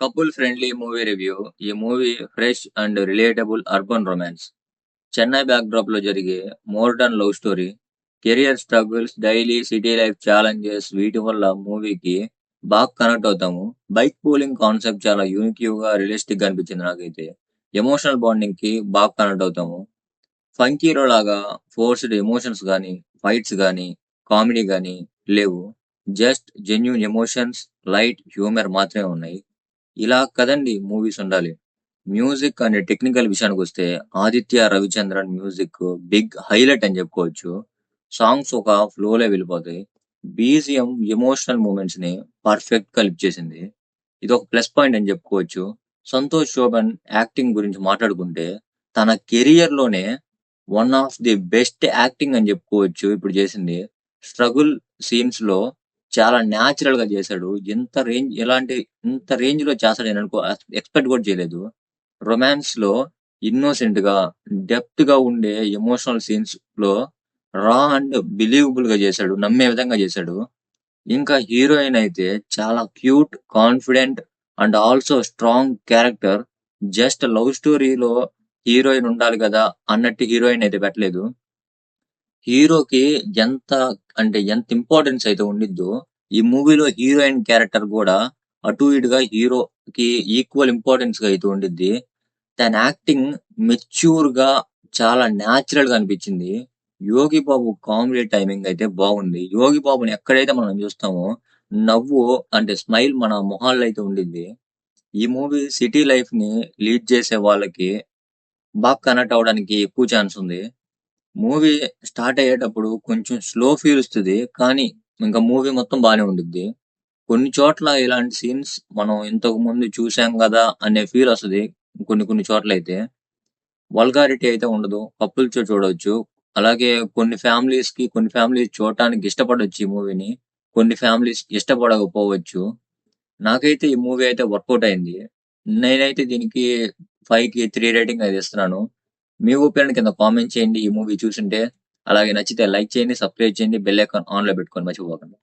Couple friendly movie review. ఈ movie fresh and relatable urban romance. Chennai backdrop లో జరిగే modern love story. Career struggles, daily city life challenges వీటి వల్ల మూవీకి బాగా కనెక్ట్ అవుతాము. బైక్ పూలింగ్ కాన్సెప్ట్ చాలా యూనిక్ గా రియలిస్టిక్ గా అనిపించింది నాకైతే. ఎమోషనల్ బాండింగ్ కి బాగా కనెక్ట్ అవుతాము. ఫంకీలో లాగా ఫోర్స్డ్ ఎమోషన్స్ గానీ, ఫైట్స్ గానీ, కామెడీ గానీ లేవు. Just genuine emotions, light humour మాత్రమే ఉన్నాయి. ఇలా కదండి మూవీస్ ఉండాలి. మ్యూజిక్ అనే టెక్నికల్ విషయానికొస్తే Aditya Ravichandran music big highlight అని చెప్పుకోవచ్చు. సాంగ్స్ ఒక ఫ్లోలో వెళ్ళిపోతాయి. బీజిఎం ఎమోషనల్ మూమెంట్స్ ని పర్ఫెక్ట్ గా లిప్ చేసింది. ఇది ఒక ప్లస్ పాయింట్ అని చెప్పుకోవచ్చు. సంతోష్ శోభన్ యాక్టింగ్ గురించి మాట్లాడుకుంటే తన కెరియర్ లోనే one of the best acting అని చెప్పుకోవచ్చు ఇప్పుడు చేసింది. స్ట్రగుల్ సీన్స్ లో చాలా న్యాచురల్ గా చేశాడు. ఇంత రేంజ్ లో చేస్తాడు నేను ఎక్స్పెక్ట్ కూడా చేయలేదు. రొమాన్స్ లో ఇన్నోసెంట్ గా, డెప్త్ గా ఉండే ఎమోషనల్ సీన్స్ లో రా అండ్ బిలీవబుల్ గా చేశాడు. నమ్మే విధంగా చేశాడు. ఇంకా హీరోయిన్ అయితే చాలా cute, confident and also strong character. Just love స్టోరీలో హీరోయిన్ ఉండాలి కదా అన్నట్టు హీరోయిన్ అయితే పెట్టలేదు. హీరోకి ఎంత ఎంత ఇంపార్టెన్స్ అయితే ఉండిద్దో ఈ మూవీలో హీరోయిన్ క్యారెక్టర్ కూడా అటు ఇటుగా హీరోకి ఈక్వల్ ఇంపార్టెన్స్ గా అయితే ఉండిద్ది. తన యాక్టింగ్ మెచ్యూర్ గా చాలా న్యాచురల్ గా అనిపించింది. యోగి బాబు కామెడీ టైమింగ్ అయితే బాగుంది. యోగి బాబుని ఎక్కడైతే మనం చూస్తామో నవ్వు స్మైల్ మన మొహాల్లో అయితే ఉండిద్ది. ఈ మూవీ సిటీ లైఫ్ ని లీడ్ చేసే వాళ్ళకి బాగా కనెక్ట్ అవ్వడానికి ఎక్కువ ఛాన్స్ ఉంది. మూవీ స్టార్ట్ అయ్యేటప్పుడు కొంచెం స్లో ఫీల్ వస్తది. కానీ ఇంకా మూవీ మొత్తం బానే ఉండిద్ది. కొన్ని చోట్ల ఇలాంటి సీన్స్ మనం ఇంతకు ముందు చూసాం గదా అనే ఫీల్ వస్తది. కొన్ని కొన్ని చోట్లయితే. వల్గారిటీ అయితే ఉండదు. కపుల్స్ చూడొచ్చు. అలాగే కొన్ని ఫ్యామిలీస్ చూడటానికి ఇష్టపడొచ్చు ఈ మూవీని. కొన్ని ఫ్యామిలీస్ ఇష్టపడకపోవచ్చు. నాకైతే ఈ మూవీ అయితే వర్కౌట్ అయింది. నేనైతే దీనికి 5కి 3 రేటింగ్ అయితే ఇస్తున్నాను. మీ ఒపీనియన్ కింద కామెంట్ చేయండి ఈ మూవీ చూసుంటే. అలాగే నచ్చితే లైక్ చేయండి, సబ్స్క్రైబ్ చేయండి, బెల్ ఐకాన్ ఆన్ లో పెట్టుకోండి మర్చిపోకండి.